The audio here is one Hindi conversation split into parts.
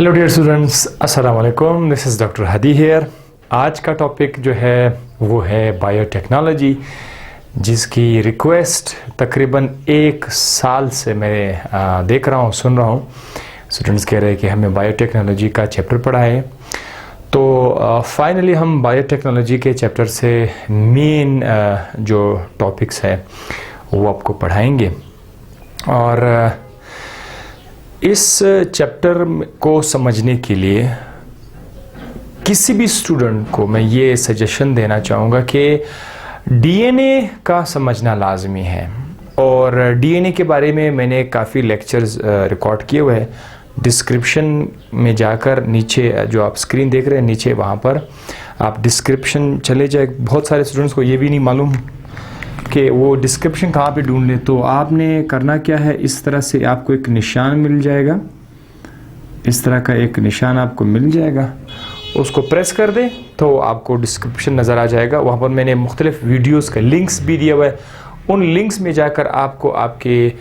हेलो डियर स्टूडेंट्स, अस्सलाम वालेकुम। This is doctor Hadi here. आज का टॉपिक जो है वो है बायोटेक्नोलॉजी, जिसकी रिक्वेस्ट तकरीबन 1 साल से मैं देख रहा हूँ, सुन रहा हूँ। स्टूडेंट्स कह रहे हैं कि हमें बायोटेक्नोलॉजी का चैप्टर पढ़ा है। तो फाइनली हम बायोटेक्नोलॉजी के चैप्टर से मेन जो टॉपिक्स है वो आपको पढ़ाएंगे। और इस चैप्टर को समझने के लिए किसी भी स्टूडेंट को मैं ये सजेशन देना चाहूँगा कि डीएनए का समझना लाजमी है। और डीएनए के बारे में मैंने काफ़ी लेक्चर्स रिकॉर्ड किए हुए हैं। डिस्क्रिप्शन में जाकर नीचे जो आप स्क्रीन देख रहे हैं नीचे, वहाँ पर आप डिस्क्रिप्शन चले जाए। बहुत सारे स्टूडेंट्स को ये भी नहीं मालूम कि वो डिस्क्रिप्शन कहाँ पे ढूंढ ले। तो आपने करना क्या है, इस तरह से आपको एक निशान मिल जाएगा, इस तरह का एक निशान आपको मिल जाएगा, उसको प्रेस कर दें तो आपको डिस्क्रिप्शन नज़र आ जाएगा। वहाँ पर मैंने मुख्तलिफ वीडियोस का लिंक्स भी दिया हुआ है। उन लिंक्स में जाकर आपको आपके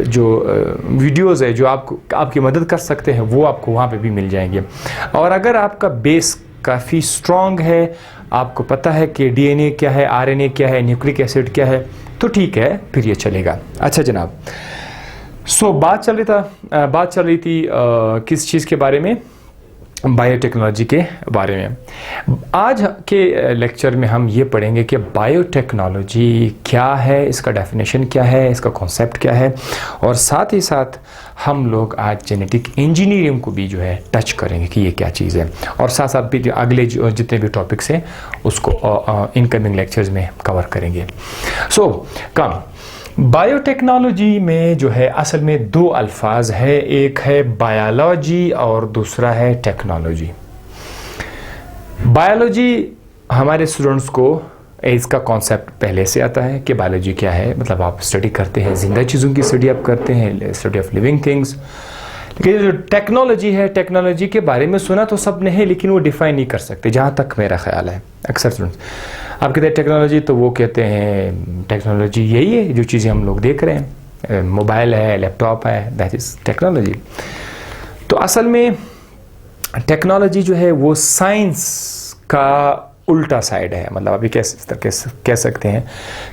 जो वीडियोस है जो आपको आपकी मदद कर सकते हैं वो आपको वहाँ पे भी मिल जाएंगे। और अगर आपका बेस काफ़ी स्ट्रॉन्ग है, आपको पता है कि डीएनए क्या है, आरएनए क्या है, न्यूक्लिक एसिड क्या है, तो ठीक है, फिर ये चलेगा। अच्छा जनाब, बात चल रही थी किस चीज़ के बारे में? बायोटेक्नोलॉजी के बारे में। आज के लेक्चर में हम ये पढ़ेंगे कि बायोटेक्नोलॉजी क्या है, इसका डेफिनेशन क्या है, इसका कॉन्सेप्ट क्या है, और साथ ही साथ हम लोग आज जेनेटिक इंजीनियरिंग को भी जो है टच करेंगे कि ये क्या चीज़ है। और साथ साथ भी अगले जितने भी टॉपिक्स हैं उसको इनकमिंग लेक्चर्स में कवर करेंगे। बायोटेक्नोलॉजी में जो है असल में दो अल्फाज है, एक है बायोलॉजी और दूसरा है टेक्नोलॉजी। बायोलॉजी हमारे स्टूडेंट्स को इसका कॉन्सेप्ट पहले से आता है कि बायोलॉजी क्या है, मतलब आप स्टडी करते हैं, जिंदा चीज़ों की स्टडी आप करते हैं, स्टडी ऑफ लिविंग थिंग्स। लेकिन जो टेक्नोलॉजी है, टेक्नोलॉजी के बारे में सुना तो सब ने है, लेकिन वो डिफाइन नहीं कर सकते, जहाँ तक मेरा ख्याल है। अक्सर स्टूडेंट्स आप कहते हैं टेक्नोलॉजी, तो वो कहते हैं टेक्नोलॉजी यही है जो चीज़ें हम लोग देख रहे हैं, मोबाइल है, लैपटॉप है, दैट इज़ टेक्नोलॉजी। तो असल में टेक्नोलॉजी जो है वो साइंस का उल्टा साइड है। मतलब अभी कह सकते हैं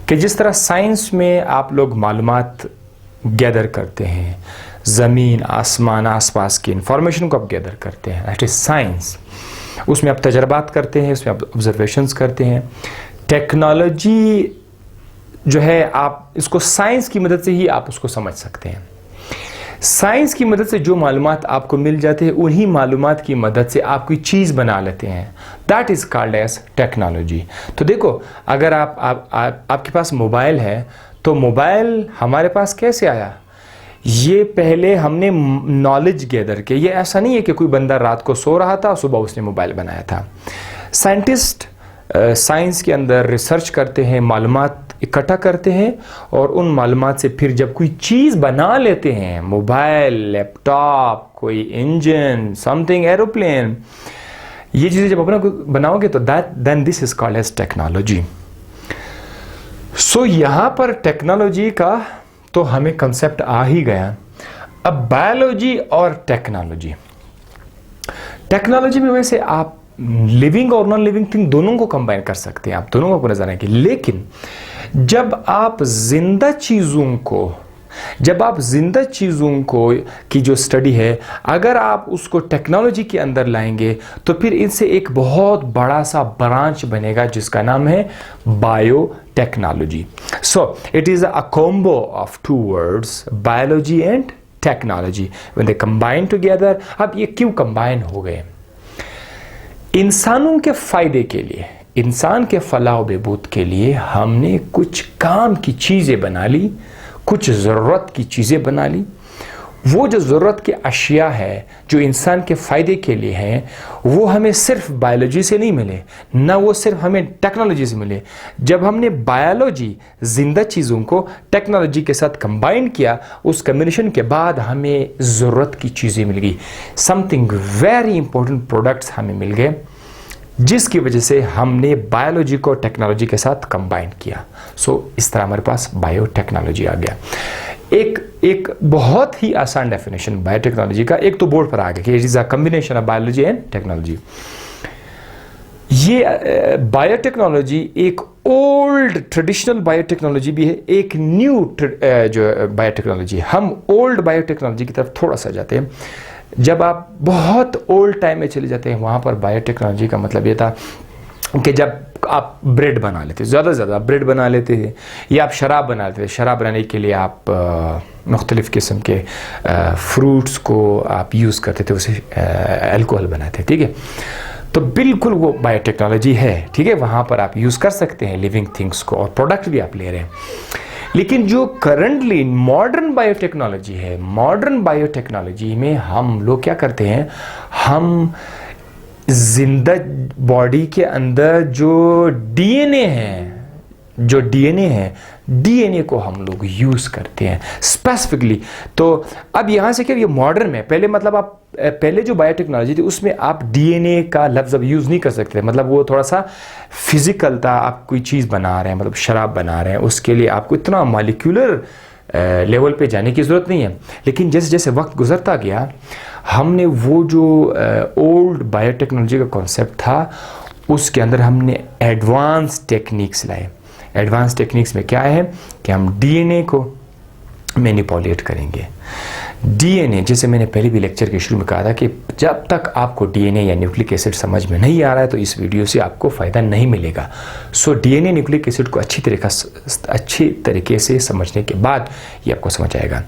कि जिस तरह साइंस में आप लोग मालूमात गैदर करते हैं, ज़मीन, आसमान, आसपास की इंफॉर्मेशन को आप गैदर करते हैं, दैट इज़ साइंस। उसमें आप तजर्बात करते हैं, उसमें आप ऑब्जर्वेशंस करते हैं। टेक्नोलॉजी जो है आप इसको साइंस की मदद से ही आप उसको समझ सकते हैं। साइंस की मदद से जो मालूमात आपको मिल जाते हैं, उन्हीं मालूमात की मदद से आप कोई चीज़ बना लेते हैं, that is called as technology. तो देखो, अगर आपके पास मोबाइल है, तो मोबाइल हमारे पास कैसे आया? ये पहले हमने नॉलेज गैदर किया। ये ऐसा नहीं है कि कोई बंदा रात को सो रहा था, सुबह उसने मोबाइल बनाया था। साइंटिस्ट साइंस के अंदर रिसर्च करते हैं, मालूमात इकट्ठा करते हैं, और उन मालूमात से फिर जब कोई चीज़ बना लेते हैं, मोबाइल, लैपटॉप, कोई इंजन, समथिंग, एरोप्लेन, ये चीज़ें जब अपना बनाओगे तो then this is called as technology. यहाँ पर टेक्नोलॉजी का तो हमें कंसेप्ट आ ही गया। अब बायोलॉजी और टेक्नोलॉजी में वैसे आप लिविंग और नॉन लिविंग थिंग दोनों को कंबाइन कर सकते हैं, आप दोनों को नजर आएंगे। लेकिन जब आप जिंदा चीज़ों को की जो स्टडी है, अगर आप उसको टेक्नोलॉजी के अंदर लाएंगे तो फिर इनसे एक बहुत बड़ा सा ब्रांच बनेगा जिसका नाम है biotechnology. So it is a combo of two words, biology and technology, when they combine together. अब ये क्यों कंबाइन हो गए? इंसानों के फायदे के लिए, इंसान के फलाह बहबूद के लिए हमने कुछ काम की चीज़ें बना ली, कुछ ज़रूरत की चीज़ें बना ली। वो जो ज़रूरत के अशिया है जो इंसान के फ़ायदे के लिए हैं, वो हमें सिर्फ बायोलॉजी से नहीं मिले, ना वो सिर्फ हमें टेक्नोलॉजी से मिले। जब हमने बायोलॉजी, जिंदा चीज़ों को टेक्नोलॉजी के साथ कंबाइन किया, उस कम्बिनेशन के बाद हमें ज़रूरत की चीज़ें मिल गई, समथिंग वेरी इंपॉर्टेंट प्रोडक्ट्स हमें मिल गए, जिसकी वजह से हमने बायोलॉजी को टेक्नोलॉजी के साथ कंबाइन किया। इस तरह हमारे पास बायोटेक्नोलॉजी आ गया। एक बहुत ही आसान डेफिनेशन बायोटेक्नोलॉजी का, एक तो बोर्ड पर आ गया कि it is a combination of biology and technology. ये बायोटेक्नोलॉजी एक ओल्ड ट्रेडिशनल बायोटेक्नोलॉजी भी है, एक न्यू जो बायोटेक्नोलॉजी। हम ओल्ड बायोटेक्नोलॉजी की तरफ थोड़ा सा जाते हैं। जब आप बहुत ओल्ड टाइम में चले जाते हैं, वहाँ पर बायोटेक्नोलॉजी का मतलब ये था कि जब आप ब्रेड बना लेते, ज़्यादा से ज़्यादा आप ब्रेड बना लेते थे, या आप शराब बना लेते थे। शराब बनाने के लिए आप मुख्तलिफ़ किस्म के फ्रूट्स को आप यूज़ करते थे, उसे अल्कोहल बनाते, ठीक है। तो बिल्कुल वो बायोटेक्नोलॉजी है, ठीक है। वहाँ पर आप यूज़ कर सकते हैं लिविंग थिंग्स को, और प्रोडक्ट भी आप ले रहे हैं। लेकिन जो करंटली मॉडर्न बायोटेक्नोलॉजी है, मॉडर्न बायोटेक्नोलॉजी में हम लोग क्या करते हैं, हम जिंदा बॉडी के अंदर जो डीएनए है, डीएनए को हम लोग यूज करते हैं स्पेसिफिकली। तो अब यहां से क्या, ये मॉडर्न में, पहले मतलब आप पहले जो बायोटेक्नोलॉजी थी उसमें आप डीएनए का लफ्ज अब यूज नहीं कर सकते, मतलब वो थोड़ा सा फिजिकल था। आप कोई चीज बना रहे हैं, मतलब शराब बना रहे हैं, उसके लिए आपको इतना मॉलिक्यूलर लेवल पे जाने की ज़रूरत नहीं है। लेकिन जैसे जैसे वक्त गुजरता गया, हमने वो जो ओल्ड बायोटेक्नोलॉजी का कॉन्सेप्ट था, उसके अंदर हमने एडवांस टेक्निक्स लाए। एडवांस टेक्निक्स में क्या है कि हम डीएनए को मैनिपुलेट करेंगे। डीएनए, जैसे मैंने पहले भी लेक्चर के शुरू में कहा था कि जब तक आपको डीएनए या न्यूक्लिक एसिड समझ में नहीं आ रहा है तो इस वीडियो से आपको फ़ायदा नहीं मिलेगा। सो डीएनए न्यूक्लिक एसिड को अच्छी तरीके से समझने के बाद ये आपको समझ आएगा।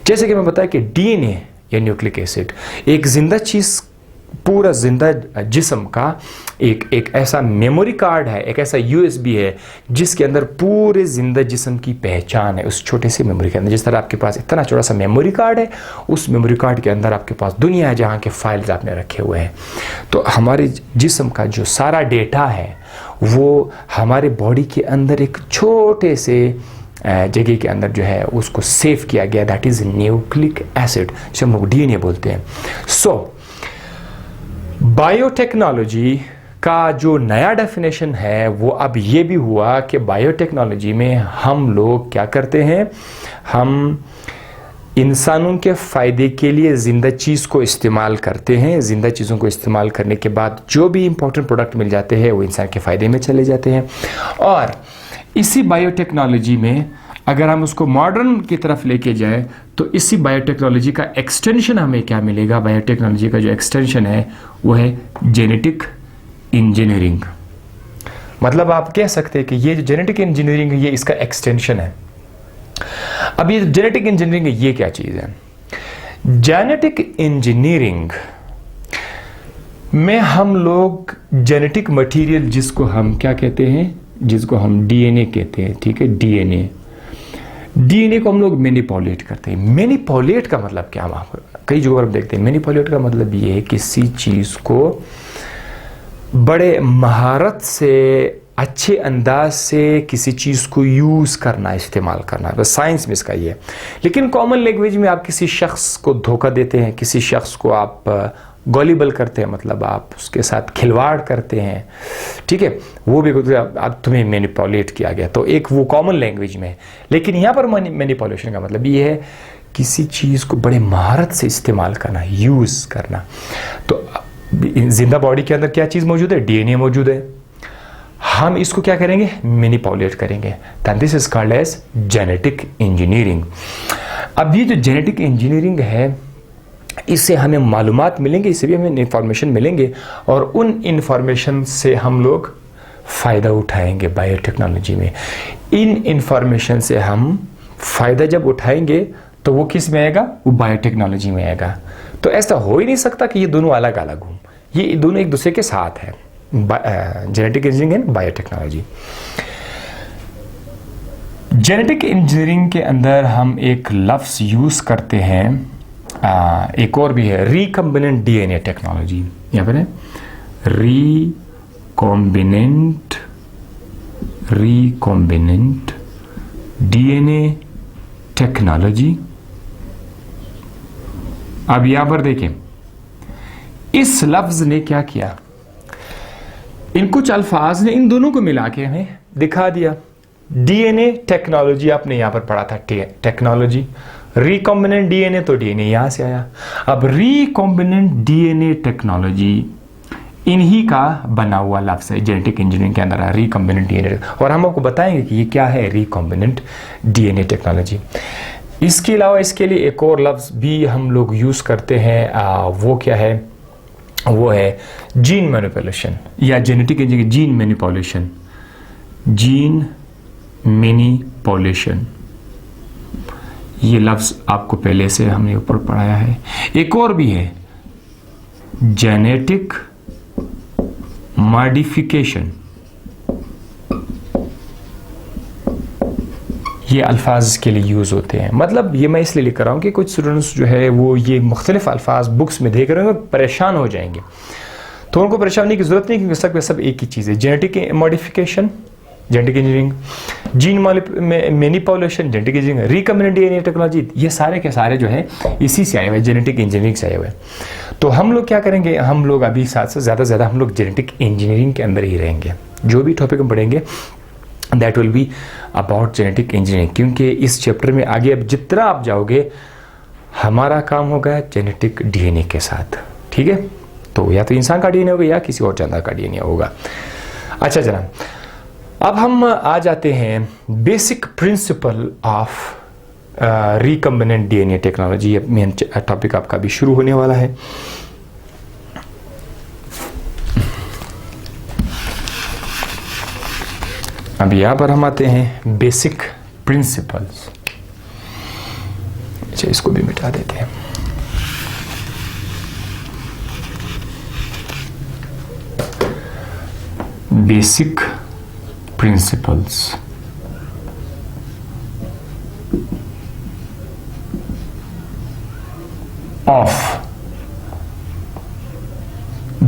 जैसे कि मैं बताया कि डीएनए या न्यूक्लिक एसिड एक जिंदा चीज़, पूरा जिंदा जिस्म का एक ऐसा मेमोरी कार्ड है, एक ऐसा यूएसबी है जिसके अंदर पूरे जिंदा जिस्म की पहचान है उस छोटे से मेमोरी के अंदर। जिस तरह आपके पास इतना छोटा सा मेमोरी कार्ड है, उस मेमोरी कार्ड के अंदर आपके पास दुनिया है जहाँ के फाइल्स आपने रखे हुए हैं। तो हमारे जिस्म का जो सारा डेटा है वो हमारे बॉडी के अंदर एक छोटे से जगह के अंदर जो है उसको सेव किया गया, दैट इज न्यूक्लिक एसिड, जिसे हम लोग डीएनए बोलते हैं। सो बायोटेक्नोलॉजी का जो नया डेफिनेशन है वो अब ये भी हुआ कि बायोटेक्नोलॉजी में हम लोग क्या करते हैं, हम इंसानों के फ़ायदे के लिए ज़िंदा चीज़ को इस्तेमाल करते हैं। ज़िंदा चीज़ों को इस्तेमाल करने के बाद जो भी इंपॉर्टेंट प्रोडक्ट मिल जाते हैं वो इंसान के फ़ायदे में चले जाते हैं। और इसी बायोटेक्नोलॉजी में अगर हम उसको मॉडर्न की तरफ लेके जाए तो इसी बायोटेक्नोलॉजी का एक्सटेंशन हमें क्या मिलेगा। बायोटेक्नोलॉजी का जो एक्सटेंशन है वो है जेनेटिक इंजीनियरिंग। मतलब आप कह सकते हैं कि ये जो जेनेटिक इंजीनियरिंग है ये इसका एक्सटेंशन है। अब ये जेनेटिक इंजीनियरिंग है, ये क्या चीज़ है? जेनेटिक इंजीनियरिंग में हम लोग जेनेटिक मटेरियल, जिसको हम क्या कहते हैं, जिसको हम डीएनए कहते हैं, ठीक है, डीएनए को हम लोग मैनिपुलेट करते हैं। मैनिपुलेट का मतलब क्या? हम कई जगहों पर देखते हैं मैनिपुलेट का मतलब ये है किसी चीज़ को बड़े महारत से, अच्छे अंदाज से किसी चीज़ को यूज़ करना, इस्तेमाल करना, बस साइंस में इसका ये है। लेकिन कॉमन लैंग्वेज में आप किसी शख्स को धोखा देते हैं, किसी शख्स को आप गॉलिबल करते हैं, मतलब आप उसके साथ खिलवाड़ करते हैं, ठीक है, वो भी अब तुम्हें मैनिपुलेट किया गया, तो एक वो कॉमन लैंग्वेज में है। लेकिन यहाँ पर मैनिपुलेशन का मतलब ये है किसी चीज़ को बड़े महारत से इस्तेमाल करना, यूज़ करना। तो जिंदा बॉडी के अंदर क्या चीज़ मौजूद है? डीएनए मौजूद है। हम इसको क्या करेंगे? मैनिपुलेट करेंगे। This is called as genetic engineering. अब ये जो जेनेटिक इंजीनियरिंग है, इससे हमें मालूमात मिलेंगे, इससे भी हमें इंफॉर्मेशन मिलेंगे, और उन इंफॉर्मेशन से हम लोग फ़ायदा उठाएंगे बायोटेक्नोलॉजी में। इन इंफॉर्मेशन से हम फ़ायदा जब उठाएंगे तो वो किस में आएगा? वो बायोटेक्नोलॉजी में आएगा। तो ऐसा हो ही नहीं सकता कि ये दोनों अलग अलग हों, ये दोनों एक दूसरे के साथ है, genetic engineering and biotechnology. Genetic engineering के अंदर हम एक लफ्ज़ यूज़ करते हैं, एक और भी है, रिकॉम्बिनेंट डीएनए टेक्नोलॉजी। यहाँ पर है रिकॉम्बिनेंट डीएनए टेक्नोलॉजी। अब यहां पर देखें, इस लफ्ज ने क्या किया, इन कुछ अल्फाज ने इन दोनों को मिला के हमें दिखा दिया। डीएनए टेक्नोलॉजी आपने यहां पर पढ़ा था, टेक्नोलॉजी। रिकॉम्बिनेंट डीएनए तो डीएनए यहां से आया। अब रिकॉम्बिनेंट डीएनए टेक्नोलॉजी इन्हीं का बना हुआ लफ्ज़ है, जेनेटिक इंजीनियरिंग के अंदर है रिकॉम्बिनेंट डीएनए, और हम आपको बताएंगे कि ये क्या है रिकॉम्बिनेंट डीएनए टेक्नोलॉजी। इसके अलावा इसके लिए एक और लफ्ज़ भी हम लोग यूज़ करते हैं, वो क्या है, वो है जीन मैनिपुलेशन या genetic engineering, gene manipulation, gene manipulation, ये लफ्ज़ आपको पहले से हमने ऊपर पढ़ाया है। एक और भी है जेनेटिक मॉडिफिकेशन, ये अल्फाज के लिए यूज़ होते हैं। मतलब ये मैं इसलिए लिख रहा हूँ कि कुछ स्टूडेंट्स जो है वो ये मुख्तलिफ अल्फाज बुक्स में देख रहे हैं, परेशान हो जाएंगे, तो उनको परेशान होने की ज़रूरत नहीं, क्योंकि सब एक ही चीज़ है, genetic modification genetic engineering, gene manipulation genetic engineering, recombinant DNA technology, ये सारे के सारे जो है इसी से आए हुए, जेनेटिक इंजीनियरिंग से आए हुए। तो हम लोग क्या करेंगे, हम लोग अभी साथ से ज़्यादा हम लोग जेनेटिक इंजीनियरिंग के अंदर ही रहेंगे। जो भी टॉपिक हम पढ़ेंगे that will be about genetic engineering, क्योंकि इस चैप्टर में आगे अब जितना आप जाओगे हमारा काम होगा जेनेटिक डीएनए के साथ, ठीक है। तो या तो इंसान का डीएनए होगा या किसी और जानवर का डीएनए होगा। अच्छा जनाब, अब हम आ जाते हैं basic principle of recombinant DNA technology. अब मेन टॉपिक आपका भी शुरू होने वाला है। अब यहां पर हम आते हैं बेसिक प्रिंसिपल्स। अच्छा, इसको भी मिटा देते हैं। Basic principles of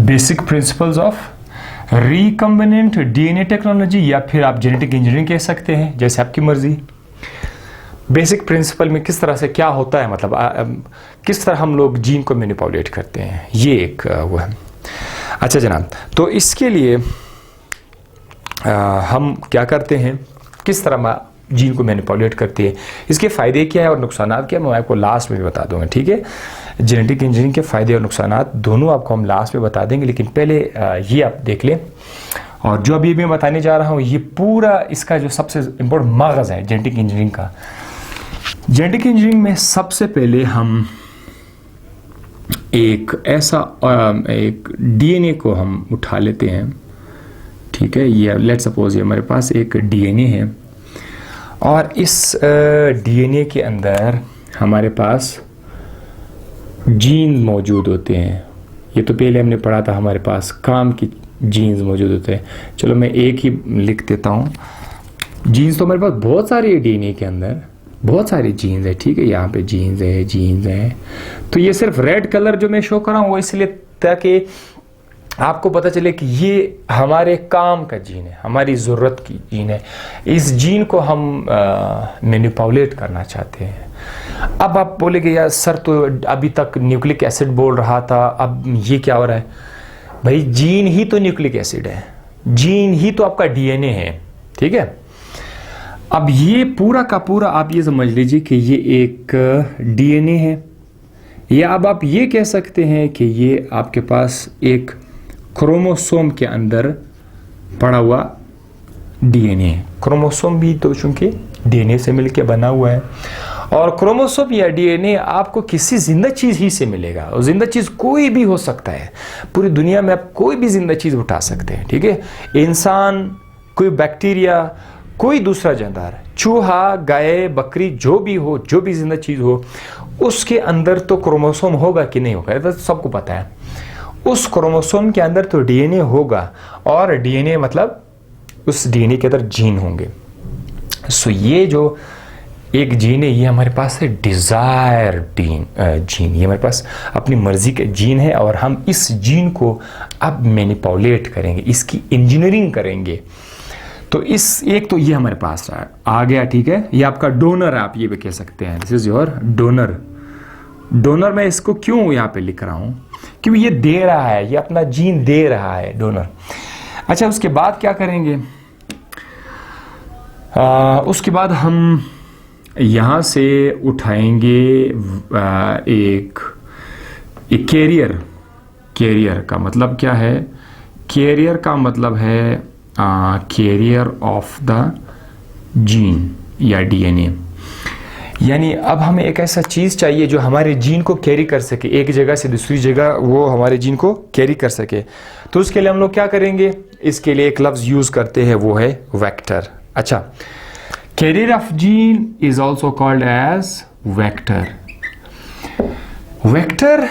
basic principles of recombinant DNA technology, या फिर आप जेनेटिक इंजीनियरिंग कह सकते हैं, जैसे आपकी मर्जी। बेसिक प्रिंसिपल में किस तरह से क्या होता है, मतलब किस तरह हम लोग जीन को मैनिपुलेट करते हैं, ये एक वो है। अच्छा जनाब, तो इसके लिए हम क्या करते हैं, किस तरह जीन को मैनिपुलेट करते हैं, इसके फ़ायदे क्या है और नुकसान क्या है, मैं आपको लास्ट में भी बता दूंगा, ठीक है। जेनेटिक इंजीनियरिंग के फ़ायदे और नुकसान दोनों आपको हम लास्ट में बता देंगे, लेकिन पहले ये आप देख लें। और जो अभी मैं बताने जा रहा हूँ ये पूरा इसका जो सबसे इम्पोर्टेंट मगज़ है जेनेटिक इंजीनियरिंग का। जेनेटिक इंजीनियरिंग में सबसे पहले हम एक ऐसा एक डीएनए को हम उठा लेते हैं, ठीक है। ये लेट्स सपोज ये हमारे पास एक डीएनए है, और इस डीएनए के अंदर हमारे पास जीन मौजूद होते हैं। ये तो पहले हमने पढ़ा था, हमारे पास काम की जीन्स मौजूद होते हैं। चलो मैं एक ही लिख देता हूँ। जीन्स तो हमारे पास बहुत सारी है, डीएनए के अंदर बहुत सारी जीन्स है, ठीक है। यहाँ पे जीन्स है। तो ये सिर्फ रेड कलर जो मैं शो कर रहा हूँ वो इसलिए ताकि आपको पता चले कि ये हमारे काम का जीन है, हमारी ज़रूरत की जीन है। इस जीन को हम मैनिपुलेट करना चाहते हैं। अब आप बोलेंगे यार सर, तो अभी तक न्यूक्लिक एसिड बोल रहा था, अब ये क्या हो रहा है? भाई जीन ही तो न्यूक्लिक एसिड है, जीन ही तो आपका डीएनए है, ठीक है। अब ये पूरा का पूरा आप ये समझ लीजिए कि ये एक डीएनए है, या अब आप ये कह सकते हैं कि ये आपके पास एक क्रोमोसोम के अंदर पड़ा हुआ डीएनए है। क्रोमोसोम भी तो चूंकि डीएनए से मिलकर बना हुआ है, और क्रोमोसोम या डीएनए आपको किसी जिंदा चीज ही से मिलेगा, और जिंदा चीज कोई भी हो सकता है। पूरी दुनिया में आप कोई भी जिंदा चीज उठा सकते हैं, ठीक है। इंसान, कोई बैक्टीरिया, कोई दूसरा जानवर, चूहा, गाय, बकरी, जो भी हो, जो भी जिंदा चीज हो, उसके अंदर तो क्रोमोसोम होगा कि नहीं होगा, तो सबको पता है। उस क्रोमोसोम के अंदर तो डीएनए होगा, और डीएनए मतलब उस डीएनए के अंदर जीन होंगे। सो ये जो एक जीन है, ये हमारे पास है डिजायर जीन, ये हमारे पास अपनी मर्जी के जीन है, और हम इस जीन को अब मैनिपुलेट करेंगे, इसकी इंजीनियरिंग करेंगे। तो इस एक तो ये हमारे पास आ गया, ठीक है। ये आपका डोनर है, आप ये भी कह सकते हैं, this is your donor. Donor मैं इसको क्यों यहाँ पे लिख रहा हूँ, क्योंकि ये दे रहा है, ये अपना जीन दे रहा है, डोनर। अच्छा, उसके बाद क्या करेंगे, उसके बाद हम यहाँ से उठाएंगे एक कैरियर का मतलब क्या है? कैरियर का मतलब है कैरियर ऑफ द जीन या डीएनए। यानी अब हमें एक ऐसा चीज़ चाहिए जो हमारे जीन को कैरी कर सके, एक जगह से दूसरी जगह वो हमारे जीन को कैरी कर सके। तो उसके लिए हम लोग क्या करेंगे? इसके लिए एक लफ्ज़ यूज़ करते हैं, वो है वेक्टर। अच्छा, carrier of gene is also called as vector. Vector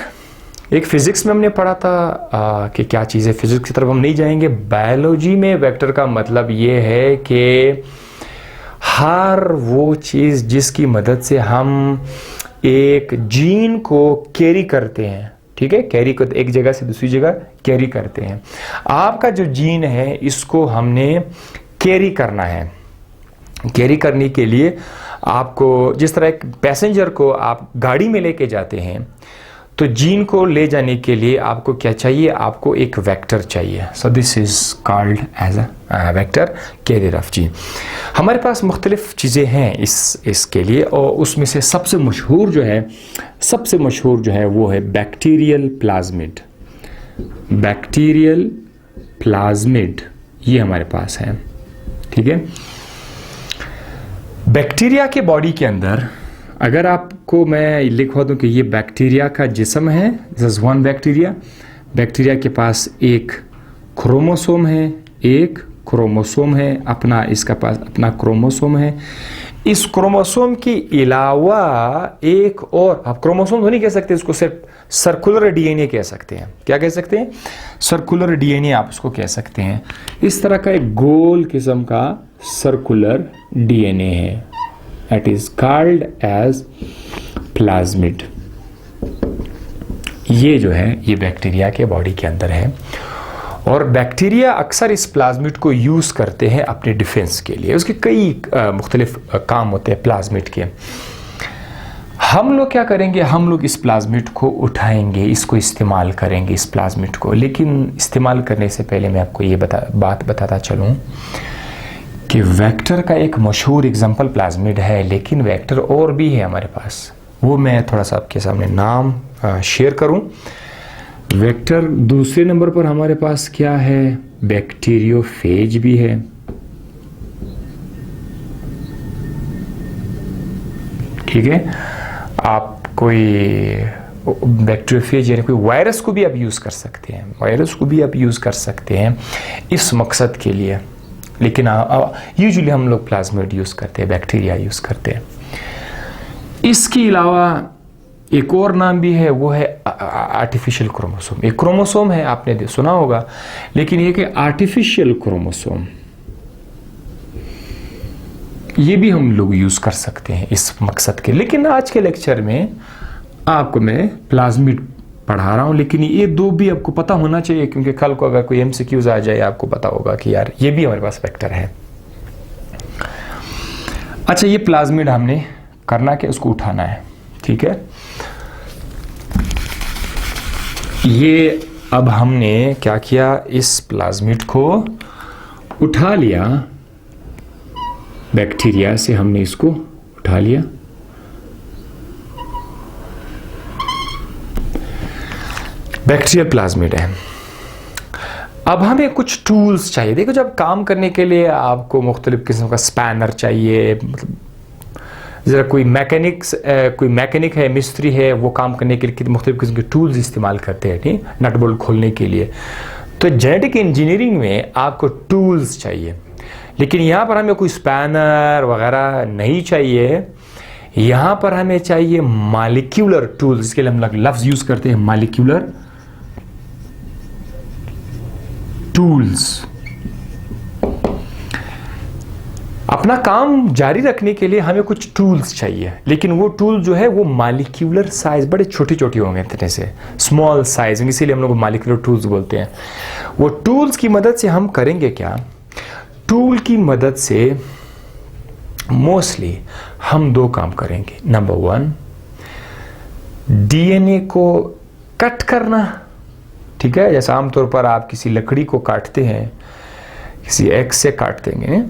एक फिजिक्स में हमने पढ़ा था कि क्या चीज़ है। फिजिक्स की तरफ हम नहीं जाएंगे। बायोलॉजी में वेक्टर का मतलब ये है कि हर वो चीज़ जिसकी मदद से हम एक जीन को कैरी करते हैं, ठीक है, कैरी को एक जगह से दूसरी जगह कैरी करते हैं। आपका जो जीन है इसको हमने कैरी करना है। कैरी करने के लिए आपको, जिस तरह एक पैसेंजर को आप गाड़ी में लेके जाते हैं, तो जीन को ले जाने के लिए आपको क्या चाहिए? आपको एक वेक्टर चाहिए। So this is called as a vector, carrier of gene. हमारे पास मुख्तलिफ चीज़ें हैं इसके लिए, और उसमें से सबसे मशहूर जो है वो है बैक्टीरियल प्लाज्मिड। बैक्टीरियल प्लाज्मिड ये हमारे पास है, ठीक है। बैक्टीरिया के बॉडी के अंदर अगर आपको मैं लिखवा दूं कि ये बैक्टीरिया का जिस्म है, this is one bacteria. Bacteria के पास एक क्रोमोसोम है, इसका पास अपना क्रोमोसोम है। इस क्रोमोसोम के अलावा एक और, आप क्रोमोसोम तो नहीं कह सकते इसको, सिर्फ सर्कुलर डीएनए कह सकते हैं। क्या कह सकते हैं? सर्कुलर डीएनए आप इसको कह सकते हैं। इस तरह का एक गोल किस्म का सर्कुलर डीएनए है, that is called as plasmid। ये जो है ये बैक्टीरिया के बॉडी के अंदर है, और बैक्टीरिया अक्सर इस प्लाज्मिड को यूज़ करते हैं अपने डिफेंस के लिए। उसके कई मुख्तलिफ काम होते हैं प्लाज्मिड के। हम लोग क्या करेंगे? हम लोग इस प्लाज्मिड को उठाएंगे, इसको इस्तेमाल करेंगे, इस प्लाज्मिड को। लेकिन इस्तेमाल करने से पहले मैं आपको ये बात बताता चलूँ कि वेक्टर का एक मशहूर एग्जाम्पल प्लाज्मिड है, लेकिन वेक्टर और भी है हमारे पास। वो मैं थोड़ा सा आपके सामने नाम शेयर करूं। वेक्टर दूसरे नंबर पर हमारे पास क्या है? बैक्टीरियोफेज भी है, ठीक है। आप कोई बैक्टीरियोफेज यानी कोई वायरस को भी आप यूज़ कर सकते हैं, इस मकसद के लिए। लेकिन यूजुअली हम लोग प्लाज्मिड यूज़ करते हैं, बैक्टीरिया यूज़ करते हैं। इसके अलावा एक और नाम भी है, वो है आर्टिफिशियल क्रोमोसोम। एक क्रोमोसोम है, आपने सुना होगा, लेकिन ये कि आर्टिफिशियल क्रोमोसोम, ये भी हम लोग यूज़ कर सकते हैं इस मकसद के। लेकिन आज के लेक्चर में आपको मैं प्लाज्मिड पढ़ा रहा हूं, लेकिन ये दो भी आपको पता होना चाहिए, क्योंकि कल को अगर कोई एमसीक्यूज आ जाए आपको पता होगा कि यार ये भी हमारे पास वेक्टर है। अच्छा, ये प्लाज्मिड हमने करना कि उसको उठाना है, ठीक है। ये अब हमने क्या किया? इस प्लाज्मिड को उठा लिया, बैक्टीरिया से हमने इसको उठा लिया। बैक्टीरियल प्लाज्मिड है। अब हमें कुछ टूल्स चाहिए। देखो, जब काम करने के लिए आपको मुख्तलिफ किस्म का स्पैनर चाहिए, मतलब ज़रा कोई मैकेनिक है, मिस्त्री है, वो काम करने के लिए मुख्तलिफ किस्म के टूल्स इस्तेमाल करते हैं, ठीक, नट बोल्ट खोलने के लिए। तो जेनेटिक इंजीनियरिंग में आपको टूल्स चाहिए, लेकिन यहाँ पर हमें कोई स्पैनर वगैरह नहीं चाहिए। यहाँ पर हमें चाहिए मॉलिक्यूलर टूल्स। इसके लिए हम लफ्ज़ यूज़ करते हैं मॉलिक्यूलर टूल्स। अपना काम जारी रखने के लिए हमें कुछ टूल्स चाहिए, लेकिन वो टूल जो है वो मॉलिक्यूलर साइज, बड़े छोटे छोटे होंगे, इतने से स्मॉल साइज, इसीलिए हम लोग मॉलिक्यूलर टूल्स बोलते हैं। वो टूल्स की मदद से हम करेंगे क्या? टूल की मदद से मोस्टली हम दो काम करेंगे। नंबर वन, डीएनए को कट करना, ठीक है। जैसे आमतौर पर आप किसी लकड़ी को काटते हैं, किसी एक्स से काट देंगे,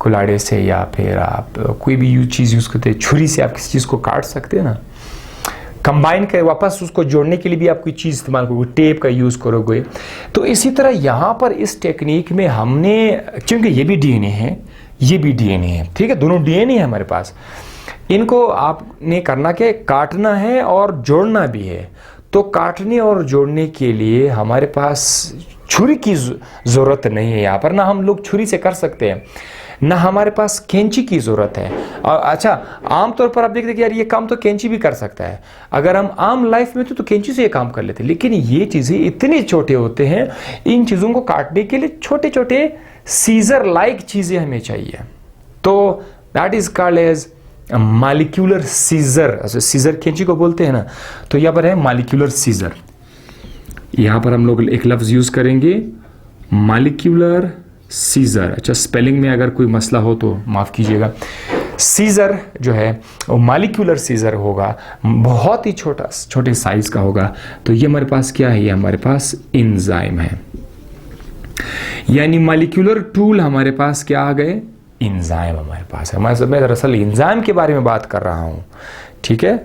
कुल्हाड़े से, या फिर आप कोई भी चीज़ यूज़ करते हैं, छुरी से आप किसी चीज़ को काट सकते हैं ना। कंबाइन कर वापस उसको जोड़ने के लिए भी आप कोई चीज़ इस्तेमाल करोगे, टेप का यूज़ करोगे। तो इसी तरह यहाँ पर इस टेक्निक में हमने, क्योंकि ये भी डीएनए है, ये भी डीएनए है, ठीक है, दोनों डीएनए है हमारे पास, इनको आपने करना क्या है, काटना है और जोड़ना भी है। तो काटने और जोड़ने के लिए हमारे पास छुरी की ज़रूरत नहीं है यहाँ पर, ना हम लोग छुरी से कर सकते हैं, ना हमारे पास कैंची की ज़रूरत है। और अच्छा, आमतौर पर आप देखते हैं कि यार ये काम तो कैंची भी कर सकता है, अगर हम आम लाइफ में तो कैंची से ये काम कर लेते हैं, लेकिन ये चीज़ें इतने छोटे होते हैं, इन चीज़ों को काटने के लिए छोटे छोटे सीजर लाइक चीज़ें हमें चाहिए। तो that is called as molecular scissor. Scissor कैंची को बोलते हैं ना, तो यहाँ पर है मॉलिक्यूलर सीजर। यहाँ पर हम लोग एक लफ्ज़ यूज़ करेंगे, मॉलिक्यूलर सीजर। अच्छा, स्पेलिंग में अगर कोई मसला हो तो माफ़ कीजिएगा। सीजर जो है वो मॉलिक्यूलर सीजर होगा, बहुत ही छोटे साइज का होगा। तो ये हमारे पास क्या है, ये हमारे पास एंजाइम है, यानी मॉलिक्यूलर टूल हमारे पास क्या आ गए, एंजाइम हमारे पास है। मैं दरअसल एंजाइम के बारे में बात कर रहा हूँ, ठीक है,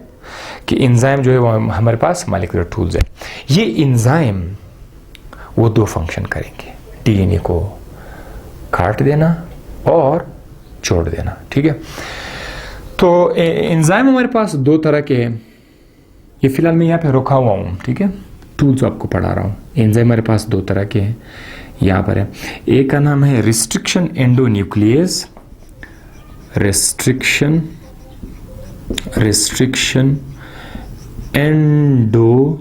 कि एंजाइम जो है वो हमारे पास मॉलिक्यूलर टूल्स है। ये एंजाइम वो दो फंक्शन करेंगे, डीएनए को काट देना और जोड़ देना, ठीक है। तो एंजाइम हमारे पास दो तरह के हैं, ये फिलहाल मैं यहाँ पे रुका हुआ हूँ, ठीक है, टूल्स आपको पढ़ा रहा हूँ। एंजाइम हमारे पास दो तरह के हैं, यहाँ पर है, एक का नाम है restriction endonuclease, restriction endonuclease,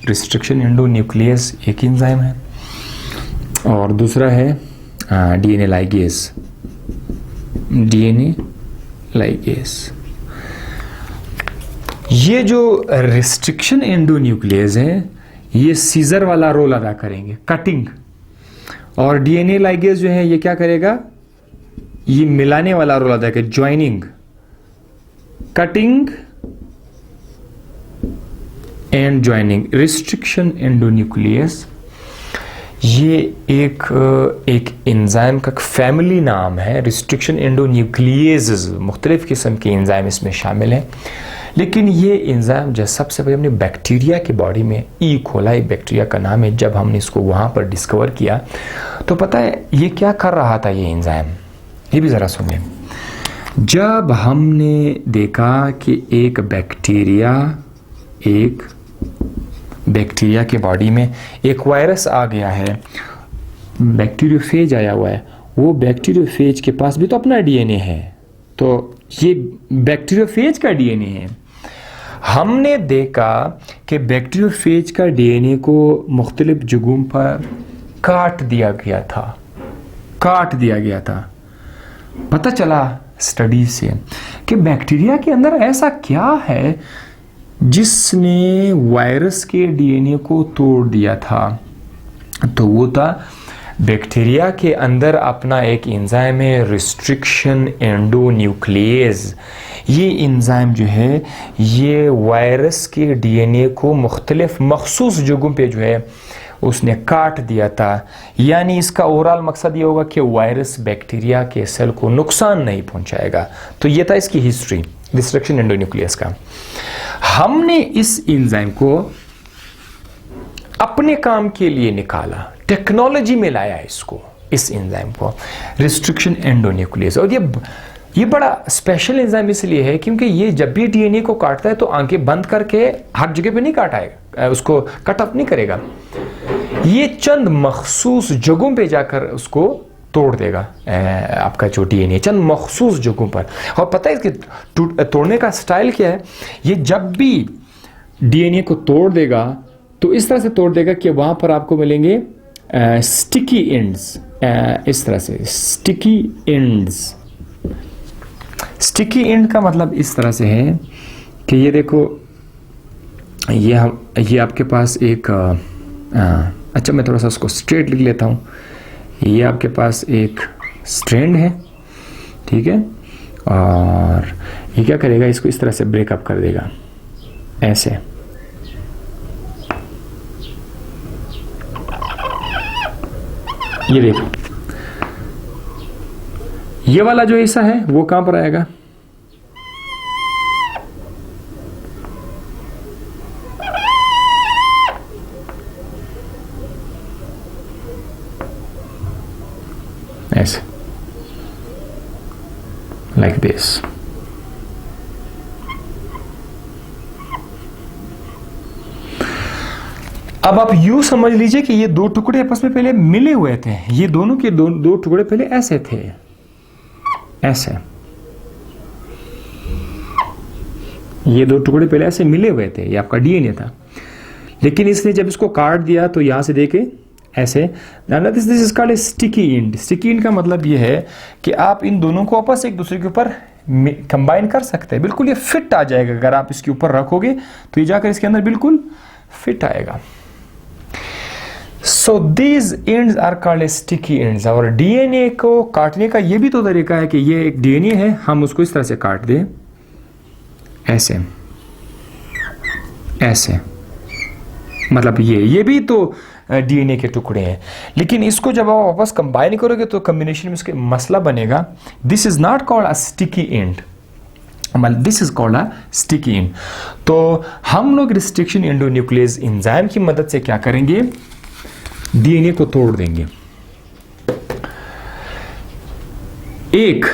restriction endonuclease एक एंजाइम है, और दूसरा है डीएनए लाइगेज, डीएनए लाइगेज। ये जो रिस्ट्रिक्शन एंडोन्यूक्लियस है ये सीजर वाला रोल अदा करेंगे, कटिंग, और डीएनए लाइगेज जो है ये क्या करेगा, ये मिलाने वाला रोल अदा करेगा, joining, cutting and joining. Restriction endonuclease ये एक एंजाइम का फैमिली नाम है। रिस्ट्रिक्शन एंडोन्यूक्लियेजेस, मुख्तलिफ किस्म के एंजाइम इसमें शामिल हैं, लेकिन ये एंजाइम जो सबसे पहले हमने बैक्टीरिया की बॉडी में, ई कोलाई बैक्टीरिया का नाम है, जब हमने इसको वहाँ पर डिस्कवर किया तो पता है ये क्या कर रहा था ये एंजाइम, ये भी ज़रा सुनिए। जब हमने देखा कि एक बैक्टीरिया के बॉडी में एक वायरस आ गया है, बैक्टीरियोफेज आया हुआ है, वो बैक्टीरियोफेज के पास भी तो अपना डीएनए है, तो ये बैक्टीरियोफेज का डीएनए है। हमने देखा कि बैक्टीरियोफेज का डीएनए को मुख्तलिफ जगहों पर काट दिया गया था। पता चला स्टडी से कि बैक्टीरिया के अंदर ऐसा क्या है जिसने वायरस के डीएनए को तोड़ दिया था। तो वो था बैक्टीरिया के अंदर अपना एक एंजाइम है रिस्ट्रिक्शन एंडोन्यूक्लियेज। ये एंजाइम जो है ये वायरस के डीएनए को मुख्तलिफ मखसूस जगहों पे जो है उसने काट दिया था। यानी इसका ओवरऑल मकसद ये होगा कि वायरस बैक्टीरिया के सेल को नुकसान नहीं पहुंचाएगा। तो ये था इसकी हिस्ट्री रिस्ट्रिक्शन एंडोन्यूक्लियस का। हमने इस एंजाइम को अपने काम के लिए निकाला, टेक्नोलॉजी में लाया इसको, इस एंजाइम को रिस्ट्रिक्शन एंडोन्यूक्लियस। और ये बड़ा स्पेशल एंजाइम इसलिए है क्योंकि ये जब भी डीएनए को काटता है तो आंखें बंद करके हर जगह पे नहीं काटाएगा, उसको कट ऑफ नहीं करेगा, ये चंद मखसूस जगहों पे जाकर उसको तोड़ देगा आपका जो डीएनए, चंद मखसूस जगहों पर। और पता है इसके तोड़ने का स्टाइल क्या है, ये जब भी डीएनए को तोड़ देगा तो इस तरह से तोड़ देगा कि वहां पर आपको मिलेंगे स्टिकी एंड्स, इस तरह से स्टिकी एंड्स। स्टिकी एंड का मतलब इस तरह से है कि ये देखो, ये आपके पास एक अच्छा मैं थोड़ा सा उसको स्ट्रेट लिख लेता हूँ। ये आपके पास एक स्ट्रैंड है, ठीक है, और ये क्या करेगा, इसको इस तरह से ब्रेकअप कर देगा ऐसे। ये देखो ये वाला जो हिस्सा है वो कहां पर आएगा? ऐसे, लाइक दिस। अब आप यूं समझ लीजिए कि ये दो टुकड़े आपस में पहले मिले हुए थे। ये दोनों के दो टुकड़े पहले ऐसे थे, ऐसे। ये दो टुकड़े पहले ऐसे मिले हुए थे, ये आपका डीएनए था। लेकिन इसने जब इसको काट दिया तो यहां से देखे ऐसे, this is called a sticky and. Sticky and का मतलब ये है कि आप इन दोनों को आपस एक दूसरे के ऊपर कंबाइन कर सकते हैं। बिल्कुल ये फिट आ जाएगा। अगर आप इसके ऊपर रखोगे तो ये जाकर इसके अंदर बिल्कुल फिट आएगा। So these ends are called as sticky ends। और डीएनए को काटने का ये भी तो तरीका है कि ये एक डीएनए है, हम उसको इस तरह से काट दें, ऐसे ऐसे। मतलब ये भी तो डीएनए के टुकड़े हैं। लेकिन इसको जब आप वापस कंबाइन करोगे तो कॉम्बिनेशन में इसके मसला बनेगा। This is not called a sticky and, this is called a sticky and. तो हम लोग रिस्ट्रिक्शन एंडोन्यूक्लियस एंजाइम की मदद से क्या करेंगे? डीएनए को तोड़ देंगे। एक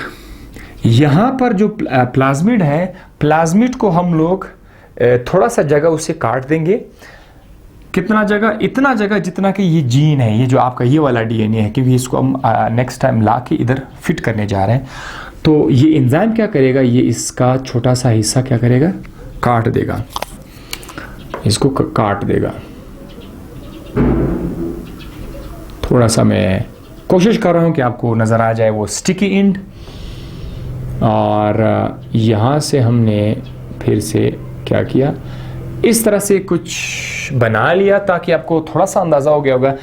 यहां पर जो प्लाज्मिड है, प्लाज्मिड को हम लोग थोड़ा सा जगह उससे काट देंगे। कितना जगह? इतना जगह जितना कि ये जीन है, ये जो आपका ये वाला डीएनए है, क्योंकि इसको हम नेक्स्ट टाइम ला के इधर फिट करने जा रहे हैं। तो ये एंजाइम क्या करेगा? ये इसका छोटा सा हिस्सा क्या करेगा? काट देगा, इसको काट देगा। थोड़ा सा मैं कोशिश कर रहा हूं कि आपको नजर आ जाए वो स्टिकी एंड। और यहां से हमने फिर से क्या किया, इस तरह से कुछ बना लिया ताकि आपको थोड़ा सा अंदाजा हो गया होगा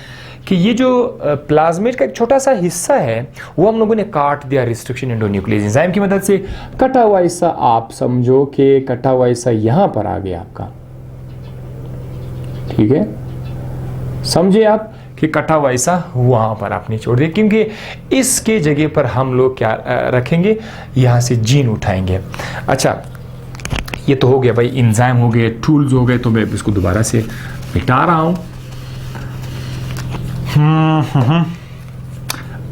कि ये जो प्लाज्मिड का एक छोटा सा हिस्सा है वो हम लोगों ने काट दिया रिस्ट्रिक्शन एंडोन्यूक्लियस एंजाइम की मदद से। कटा हुआ हिस्सा आप समझो कि कटा हुआ हिस्सा यहां पर आ गया आपका, ठीक है? समझे आप कि कटा हुआ हिस्सा वहां पर आपने छोड़ दिया, क्योंकि इसके जगह पर हम लोग क्या रखेंगे? यहां से जीन उठाएंगे। अच्छा, ये तो हो गया भाई, एंजाइम हो गए, टूल्स हो गए। तो मैं इसको दोबारा से मिटा रहा हूं।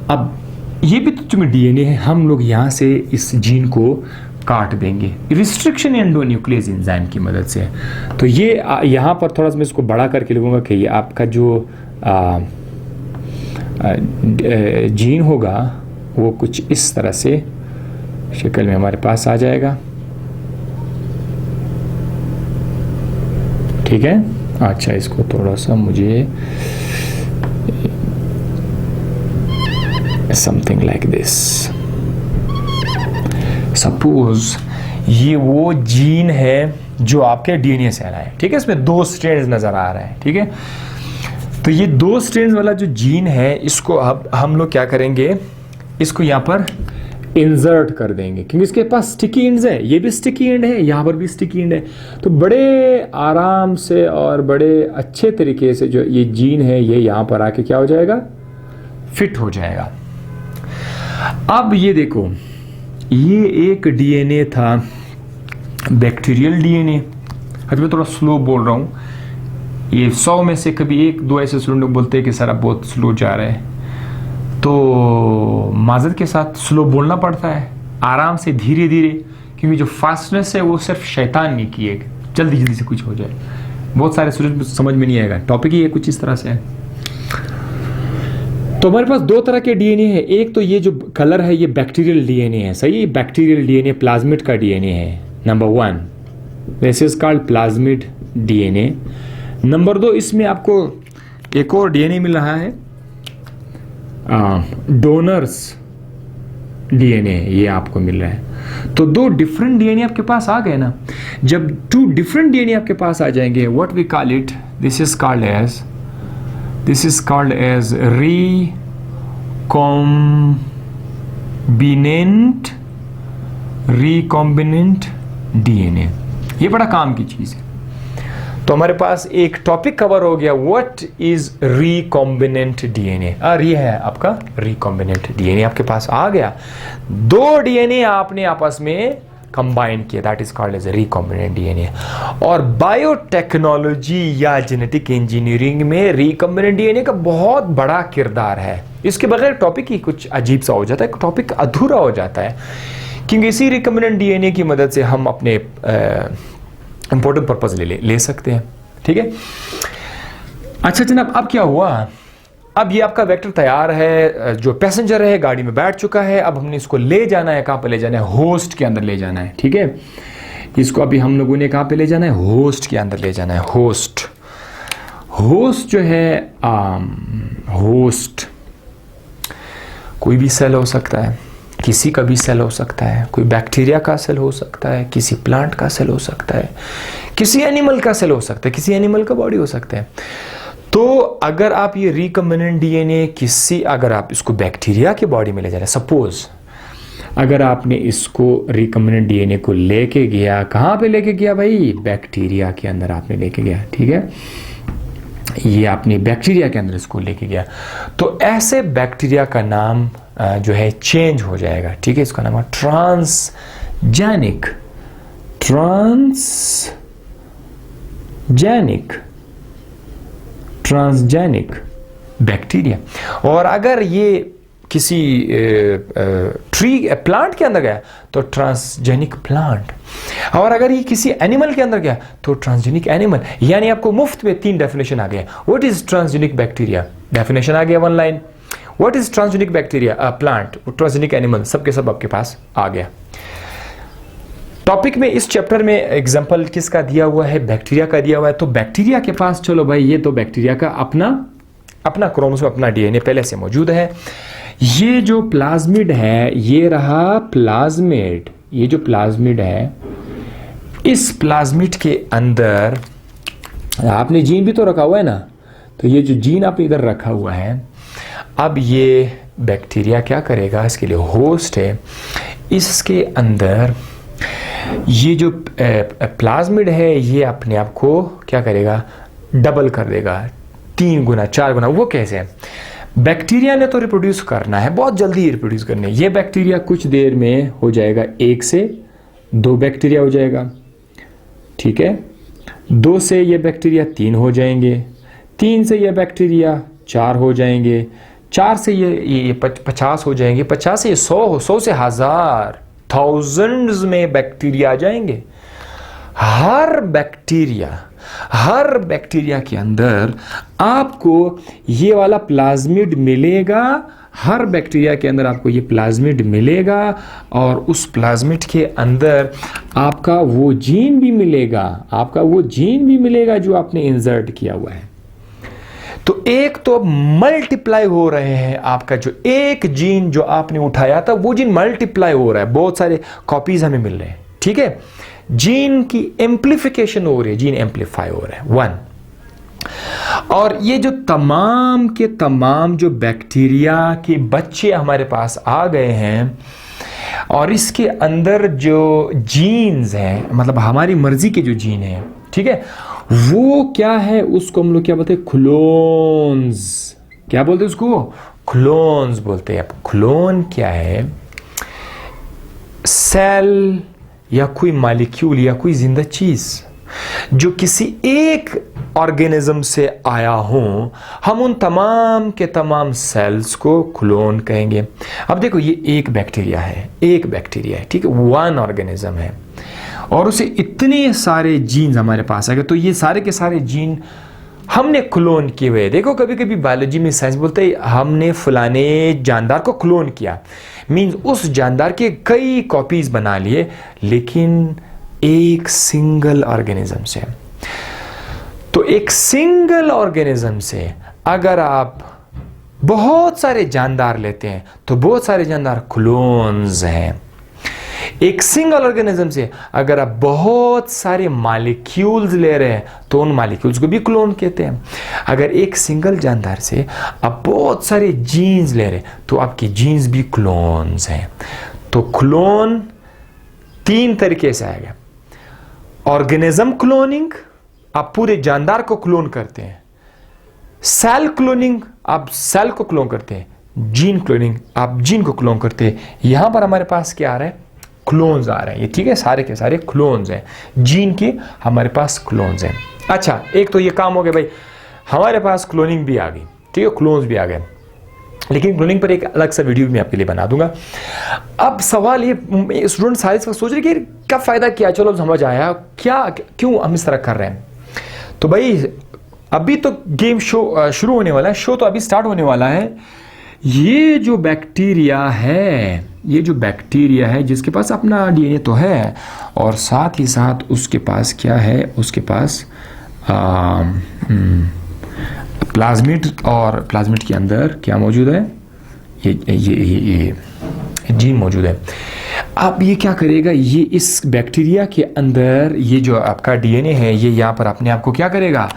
अब ये भी तो चूंकि डीएनए है, हम लोग यहां से इस जीन को काट देंगे रिस्ट्रिक्शन एंडोन्यूक्लियस एंजाइम की मदद से। तो ये यहां पर थोड़ा सा मैं इसको बड़ा करके लिखूंगा कि ये आपका जो जीन होगा वो कुछ इस तरह से शक्ल में हमारे पास आ जाएगा, ठीक है? अच्छा, इसको थोड़ा सा मुझे समथिंग लाइक दिस। सपोज ये वो जीन है जो आपके डीएनए से आया है, ठीक है? इसमें दो स्ट्रैंड्स नजर आ रहे हैं, ठीक है? तो ये दो स्ट्रैंड्स वाला जो जीन है, इसको अब हम लोग क्या करेंगे? इसको यहाँ पर इंसर्ट कर देंगे, क्योंकि इसके पास स्टिकी एंड्स है। ये भी स्टिकी एंड है, यहाँ पर भी स्टिकी एंड है। तो बड़े आराम से और बड़े अच्छे तरीके से जो ये जीन है ये यहाँ पर आके क्या हो जाएगा? फिट हो जाएगा। अब ये देखो, ये एक डीएनए था, बैक्टीरियल डीएनए। आज मैं थोड़ा स्लो बोल रहा हूँ। ये 100 में से कभी 1-2 ऐसे स्टूडेंट बोलते हैं कि सर आप बहुत स्लो जा रहे हैं, तो माजरत के साथ स्लो बोलना पड़ता है, आराम से, धीरे धीरे, क्योंकि जो फास्टनेस है वो सिर्फ शैतान नहीं की है, जल्दी जल्दी से कुछ हो जाए। बहुत सारे स्टूडेंट समझ में नहीं आएगा, टॉपिक ही है कुछ इस तरह से है। तो हमारे पास दो तरह के डीएनए है। एक तो ये जो कलर है ये बैक्टीरियल डीएनए है, सही? बैक्टीरियल डीएनए प्लाज्मिड का डीएनए है, number 1। This is called plasmid DNA. Number 2, इसमें आपको एक और डीएनए मिल रहा है, डोनर्स डीएनए, ये आपको मिल रहा है। तो दो डिफरेंट डीएनए आपके पास आ गए ना। जब 2 डिफरेंट डीएनए आपके पास आ जाएंगे, what we call it, this is called as recombinant DNA. ये बड़ा काम की चीज है। तो हमारे पास एक टॉपिक कवर हो गया, व्हाट इज रिकॉम्बिनेंट डीएनए। ये है आपका रिकॉम्बिनेंट डीएनए आपके पास आ गया, दो डीएनए आपने आपस में कंबाइन किया, that is called as recombinant DNA. और बायोटेक्नोलॉजी या जेनेटिक इंजीनियरिंग में रिकॉम्बिनेंट डीएनए का बहुत बड़ा किरदार है। इसके बगैर टॉपिक ही कुछ अजीब सा हो जाता है, टॉपिक अधूरा हो जाता है, क्योंकि इसी रिकॉम्बिनेंट डीएनए की मदद से हम अपने इंपॉर्टेंट पर्पज ले सकते हैं। ठीक है, अच्छा जनाब, अब क्या हुआ, अब ये आपका वेक्टर तैयार है, जो पैसेंजर है गाड़ी में बैठ चुका है, अब हमने इसको ले जाना है, कहाँ पे ले जाना है, होस्ट के अंदर ले जाना है। ठीक है, इसको अभी हम लोगों ने कहाँ पे ले जाना है, होस्ट के अंदर ले जाना है। होस्ट जो है होस्ट कोई भी सेल हो सकता है, किसी का भी सेल हो सकता है, कोई बैक्टीरिया का सेल हो सकता है, किसी प्लांट का सेल हो सकता है, किसी एनिमल का सेल हो सकता है, किसी एनिमल का बॉडी हो सकता है। तो अगर आप ये रिकॉम्बिनेंट डीएनए अगर आप इसको बैक्टीरिया की बॉडी में ले जा रहे हैं, सपोज अगर आपने इसको रिकॉम्बिनेंट डीएनए को लेके गया, कहाँ पे लेके गया भाई, बैक्टीरिया के अंदर आपने लेके गया। ठीक है, ये आपने बैक्टीरिया के अंदर इसको लेके गया, तो ऐसे बैक्टीरिया का नाम जो है चेंज हो जाएगा। ठीक है, इसका नाम है ट्रांसजेनिक बैक्टीरिया। और अगर ये किसी प्लांट के अंदर गया तो ट्रांसजेनिक प्लांट, और अगर ये किसी एनिमल के अंदर गया तो ट्रांसजेनिक एनिमल। यानी आपको मुफ्त में 3 डेफिनेशन आ गया। What is transgenic bacteria, definition आ गया 1 line. What is transgenic bacteria, plant, transgenic animal, सबके सब आपके पास आ गया। टॉपिक में इस चैप्टर में एग्जांपल किसका दिया हुआ है, बैक्टीरिया का दिया हुआ है। तो बैक्टीरिया के पास, चलो भाई, ये तो बैक्टीरिया का अपना क्रोमोसोम, अपना डीएनए पहले से मौजूद है। ये जो प्लाज्मिड है, ये रहा प्लाज्मिड, ये जो प्लाज्मिड है, इस प्लाज्मिड के अंदर आपने जीन भी तो रखा हुआ है ना, तो ये जो जीन आपने इधर रखा हुआ है, अब ये बैक्टीरिया क्या करेगा, इसके लिए होस्ट है, इसके अंदर ये जो प्लाज्मिड है ये अपने आप को क्या करेगा, डबल कर देगा, 3 गुना 4 गुना। वो कैसे है, बैक्टीरिया ने तो रिप्रोड्यूस करना है, बहुत जल्दी रिप्रोड्यूस करना है। ये बैक्टीरिया कुछ देर में हो जाएगा 1 से 2 बैक्टीरिया हो जाएगा। ठीक है, 2 से ये बैक्टीरिया 3 हो जाएंगे, 3 से ये बैक्टीरिया 4 हो जाएंगे, 4 से ये 50 हो जाएंगे, 50 से ये 100 से 1000 थाउजेंड्स में बैक्टीरिया आ जाएंगे। हर बैक्टीरिया के अंदर आपको ये वाला प्लाज्मिड मिलेगा, हर बैक्टीरिया के अंदर आपको ये प्लाज्मिड मिलेगा, और उस प्लाज्मिड के अंदर आपका वो जीन भी मिलेगा, जो आपने इंसर्ट किया हुआ है। तो एक तो मल्टीप्लाई हो रहे हैं, आपका जो एक जीन जो आपने उठाया था वो जीन मल्टीप्लाई हो रहा है, बहुत सारे कॉपीज हमें मिल रहे हैं। ठीक है, जीन की एम्प्लीफिकेशन हो रही है, जीन एम्प्लीफाई हो रहा है 1। और ये जो तमाम के तमाम जो बैक्टीरिया के बच्चे हमारे पास आ गए हैं, और इसके अंदर जो जीन्स हैं, मतलब हमारी मर्जी के जो जीन हैं, ठीक है, वो क्या है, उसको हम लोग क्या बोलते हैं, क्लोन्स। क्या बोलते हैं उसको, क्लोन्स बोलते हैं। क्लोन क्या है, सेल या कोई मॉलिक्यूल या कोई जिंदा चीज जो किसी एक ऑर्गेनिज्म से आया हो, हम उन तमाम के तमाम सेल्स को क्लोन कहेंगे। अब देखो, ये एक बैक्टीरिया है, ठीक है, 1 ऑर्गेनिज्म है, और उसे इतने सारे जीन्स हमारे पास आ गए, तो ये सारे के सारे जीन हमने क्लोन किए हुए। देखो, कभी कभी बायोलॉजी में साइंस बोलते हैं हमने फलाने जानदार को क्लोन किया, मीन्स उस जानदार के कई कॉपीज बना लिए, लेकिन एक सिंगल ऑर्गेनिज्म से। तो एक सिंगल ऑर्गेनिज्म से अगर आप बहुत सारे जानदार लेते हैं तो बहुत सारे जानदार क्लोन्स हैं। एक सिंगल ऑर्गेनिज्म से अगर आप बहुत सारे मॉलिक्यूल्स ले रहे हैं तो उन मॉलिक्यूल्स को भी क्लोन कहते हैं। अगर एक सिंगल जानदार से आप बहुत सारे जीन्स ले रहे हैं तो आपके जीन्स भी क्लोन्स हैं। तो क्लोन 3 तरीके से आएगा, ऑर्गेनिज्म क्लोनिंग, आप पूरे जानदार को क्लोन करते हैं। सेल क्लोनिंग, आप सेल को क्लोन करते हैं। जीन क्लोनिंग, आप जीन को क्लोन करते हैं। यहां पर हमारे पास क्या आ रहा है? क्लोन्स आ रहे हैं। ये ठीक है, सारे के सारे क्लोन्स हैं, जीन के हमारे पास क्लोन्स हैं। अच्छा, एक तो ये काम हो गया भाई, हमारे पास क्लोनिंग भी आ गई, ठीक है, क्लोन्स भी आ गए। लेकिन क्लोनिंग पर एक अलग सा वीडियो भी मैं आपके लिए बना दूंगा। अब सवाल ये, स्टूडेंट सारे इस वक्त सोच रहे कि क्या फायदा, क्या, चलो समझ आया, क्या क्यों हम इस तरह कर रहे हैं। तो भाई अभी तो गेम शो शुरू होने वाला है, शो तो अभी स्टार्ट होने वाला है। ये जो बैक्टीरिया है, जिसके पास अपना डीएनए तो है, और साथ ही साथ उसके पास क्या है, उसके पास प्लाज्मिड, और प्लाज्मिड के अंदर क्या मौजूद है? ये जीन मौजूद है। अब ये क्या करेगा? ये इस बैक्टीरिया के अंदर ये जो आपका डीएनए है, ये यहाँ पर अपने आप को क्या करेगा?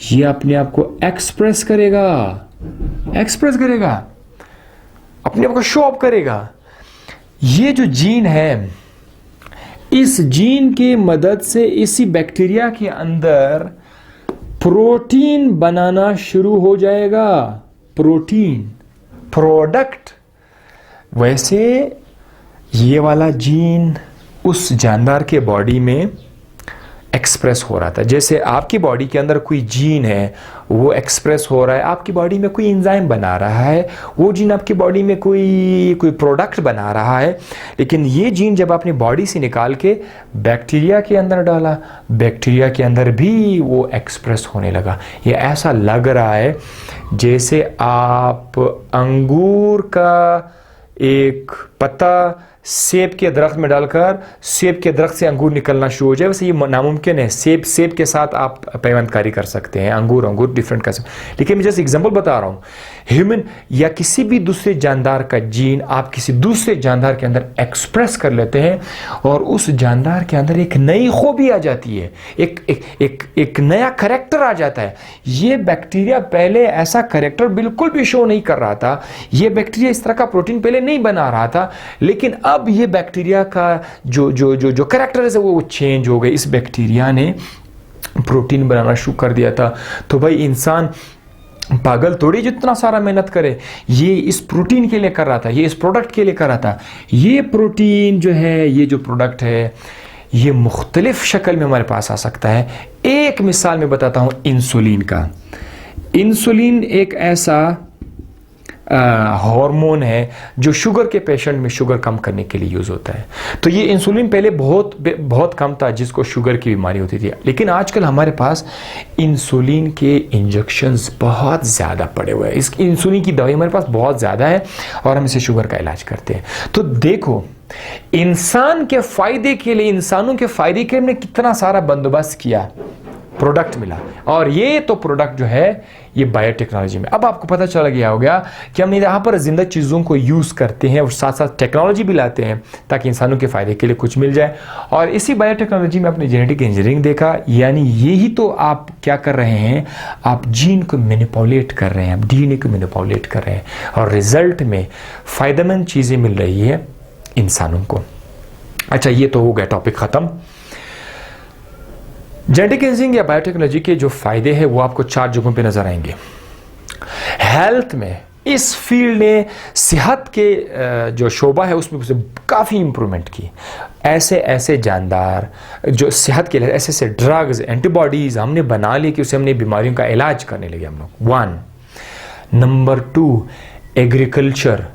ये अपने आप को एक्सप्रेस करेगा, अपने आप को शो ऑफ करेगा। ये जो जीन है, इस जीन की मदद से इसी बैक्टीरिया के अंदर प्रोटीन बनाना शुरू हो जाएगा। Protein product. वैसे ये वाला जीन उस जानदार के बॉडी में एक्सप्रेस हो रहा था। जैसे आपकी बॉडी के अंदर कोई जीन है, वो एक्सप्रेस हो रहा है, आपकी बॉडी में कोई एंजाइम बना रहा है, वो जीन आपकी बॉडी में कोई प्रोडक्ट बना रहा है। लेकिन ये जीन जब आपने बॉडी से निकाल के बैक्टीरिया के अंदर डाला, बैक्टीरिया के अंदर भी वो एक्सप्रेस होने लगा। ये ऐसा लग रहा है जैसे आप अंगूर का एक पत्ता सेब के दरख्त में डालकर सेब के दरख्त से अंगूर निकलना शुरू हो जाए। वैसे ये नामुमकिन है। सेब के साथ आप पैवंदकारी कर सकते हैं, अंगूर डिफरेंट कर सकते हैं। लेकिन मैं जैसे एग्जांपल बता रहा हूँ, ह्यूमन या किसी भी दूसरे जानदार का जीन आप किसी दूसरे जानदार के अंदर एक्सप्रेस कर लेते हैं, और उस जानदार के अंदर एक नई खूबी आ जाती है, एक नया करेक्टर आ जाता है। ये बैक्टीरिया पहले ऐसा करेक्टर बिल्कुल भी शो नहीं कर रहा था, ये बैक्टीरिया इस तरह का प्रोटीन पहले नहीं बना रहा था, लेकिन अब ये बैक्टीरिया का जो करेक्टर है वो चेंज हो गए। इस बैक्टीरिया ने प्रोटीन बनाना शुरू कर दिया था। तो भाई इंसान पागल थोड़ी जितना सारा मेहनत करे, ये इस प्रोटीन के लिए कर रहा था, ये इस प्रोडक्ट के लिए कर रहा था। ये प्रोटीन जो है, ये जो प्रोडक्ट है, ये मुख्तलिफ शक्ल में हमारे पास आ सकता है। एक मिसाल में बताता हूं इंसुलिन का। इंसुलिन एक ऐसा हार्मोन है जो शुगर के पेशेंट में शुगर कम करने के लिए यूज होता है। तो ये इंसुलिन पहले बहुत कम था जिसको शुगर की बीमारी होती थी, लेकिन आजकल हमारे पास इंसुलिन के इंजेक्शंस बहुत ज़्यादा पड़े हुए हैं। इस इंसुलिन की दवाई हमारे पास बहुत ज़्यादा है और हम इसे शुगर का इलाज करते हैं। तो देखो, इंसान के फायदे के लिए, इंसानों के फायदे के लिए हमने कितना सारा बंदोबस्त किया, प्रोडक्ट मिला। और ये तो प्रोडक्ट जो है ये बायोटेक्नोलॉजी में। अब आपको पता चला गया होगा कि हम यहाँ पर जिंदा चीज़ों को यूज़ करते हैं और साथ साथ टेक्नोलॉजी भी लाते हैं ताकि इंसानों के फ़ायदे के लिए कुछ मिल जाए। और इसी बायोटेक्नोलॉजी में आपने जेनेटिक इंजीनियरिंग देखा, यानी यही तो आप क्या कर रहे हैं, आप जीन को मैनिपुलेट कर रहे हैं, आप डीएनए को मैनिपुलेट कर रहे हैं, और रिजल्ट में फ़ायदेमंद चीज़ें मिल रही है इंसानों को। अच्छा, ये तो हो गया टॉपिक ख़त्म। जेनेटिक इंजीनियरिंग या बायोटेक्नोलॉजी के जो फायदे हैं वो आपको 4 जगहों पे नजर आएंगे। हेल्थ में इस फील्ड ने सेहत के जो शोबा है उसमें उसे काफ़ी इंप्रूवमेंट की। ऐसे जानदार जो सेहत के लिए ऐसे ड्रग्स, एंटीबॉडीज़ हमने बना लिए कि उसे हमने बीमारियों का इलाज करने लगे हम लोग। 1 नंबर 2 एग्रीकल्चर।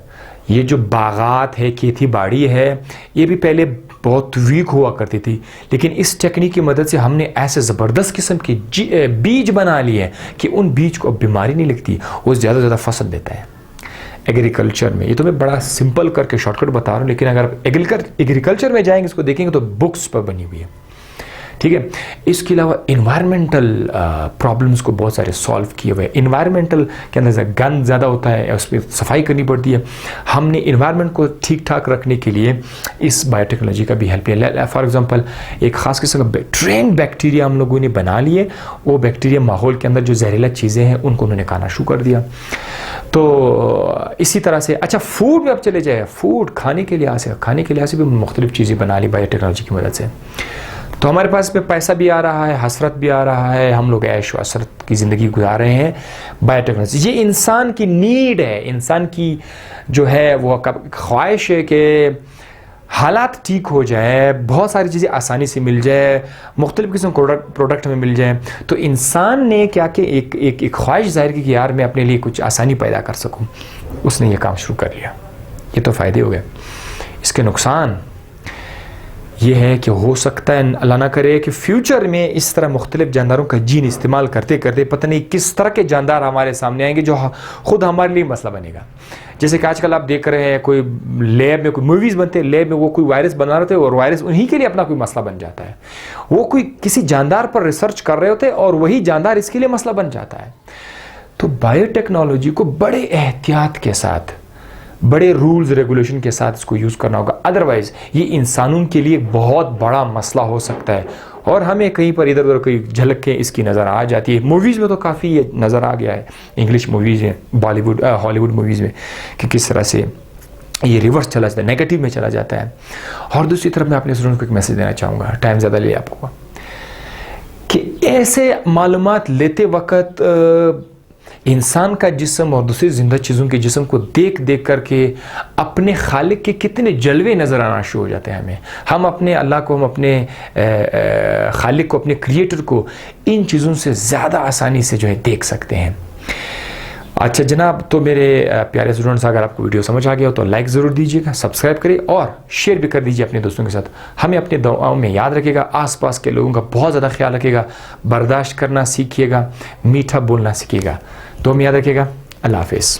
ये जो बागात है, खेती बाड़ी है, ये भी पहले बहुत वीक हुआ करती थी, लेकिन इस टेक्निक की मदद से हमने ऐसे ज़बरदस्त किस्म के बीज बना लिए हैं कि उन बीज को अब बीमारी नहीं लगती, वो ज़्यादा ज़्यादा फसल देता है। एग्रीकल्चर में, ये तो मैं बड़ा सिंपल करके शॉर्टकट बता रहा हूँ, लेकिन अगर आप एग्रीकल्चर में जाएंगे, इसको देखेंगे तो बुक्स पर बनी हुई है, ठीक है। इसके अलावा इन्वायरमेंटल प्रॉब्लम्स को बहुत सारे सॉल्व किए हुए। इन्वायरमेंटल के अंदर गंद ज़्यादा होता है, उस पर सफाई करनी पड़ती है। हमने इन्वायरमेंट को ठीक ठाक रखने के लिए इस बायोटेक्नोलॉजी का भी हेल्प लिया। फॉर एग्जांपल, एक ख़ास किस्म का ट्रेन बैक्टीरिया हम लोगों ने बना लिए। वो बैक्टीरिया माहौल के अंदर जो जहरीला चीज़ें हैं उनको उन्होंने खाना शुरू कर दिया। तो इसी तरह से, अच्छा, फूड में अब चले जाए, फूड खाने के लिहाज से भी मुख्तलिफ चीज़ें बना ली बायोटेक्नोलॉजी की मदद से। तो हमारे पास में पैसा भी आ रहा है, हसरत भी आ रहा है, हम लोग ऐश व हसरत की ज़िंदगी गुजार रहे हैं बायोटेक्नोलॉजी। ये इंसान की नीड है, इंसान की जो है वो ख्वाहिश है कि हालात ठीक हो जाए, बहुत सारी चीज़ें आसानी से मिल जाए, मुख्तलिफ़ किस्म प्रोडक्ट में मिल जाए। तो इंसान ने क्या कि एक ख्वाहिश ज़ाहिर की कि यार मैं अपने लिए कुछ आसानी पैदा कर सकूं, उसने ये काम शुरू कर लिया। ये तो फ़ायदे हो गए। इसके नुकसान ये है कि हो सकता है अल्लाह ना करे कि फ्यूचर में इस तरह मुख्तलिफ़ जानदारों का जीन इस्तेमाल करते करते पता नहीं किस तरह के जानदार हमारे सामने आएंगे जो ख़ुद हमारे लिए मसला बनेगा। जैसे कि आजकल आप देख रहे हैं कोई लैब में कोई मूवीज़ बनते हैं, लैब में वो कोई वायरस बना रहे थे और वायरस उन्हीं के लिए अपना कोई मसला बन जाता है। वो कोई किसी जानदार पर रिसर्च कर रहे होते हैं और वही जानदार इसके लिए मसला बन जाता है। तो बायोटेक्नोलॉजी को बड़े एहतियात के साथ, बड़े रूल्स रेगुलेशन के साथ इसको यूज़ करना होगा, अदरवाइज़ ये इंसानों के लिए बहुत बड़ा मसला हो सकता है। और हमें कहीं पर इधर उधर कोई झलकें इसकी नज़र आ जाती है। मूवीज़ में तो काफ़ी ये नज़र आ गया है, इंग्लिश मूवीज़ में, बॉलीवुड हॉलीवुड मूवीज़ में, कि किस तरह से ये रिवर्स चला जाता है, नेगेटिव में चला जाता है। और दूसरी तरफ मैं अपने स्टूडेंट्स को एक मैसेज देना चाहूँगा, टाइम ज़्यादा ले आपको, कि ऐसे मालूमात लेते वक्त इंसान का जिस्म और दूसरी ज़िंदा चीज़ों के जिस्म को देख देख करके अपने खालिक के कितने जलवे नज़र आना शुरू हो जाते हैं। हम अपने अल्लाह को, हम अपने खालिक को, अपने क्रिएटर को इन चीज़ों से ज़्यादा आसानी से जो है देख सकते हैं। अच्छा जनाब, तो मेरे प्यारे स्टूडेंट्स, अगर आपको वीडियो समझ आ गया हो तो लाइक ज़रूर दीजिएगा, सब्सक्राइब करिए और शेयर भी कर दीजिए अपने दोस्तों के साथ। हमें अपने दुआओं में याद रखिएगा, आसपास के लोगों का बहुत ज़्यादा ख्याल रखिएगा, बर्दाश्त करना सीखिएगा, मीठा बोलना सीखिएगा। तो हमें याद रखिएगा। अल्लाह हाफ़िज़।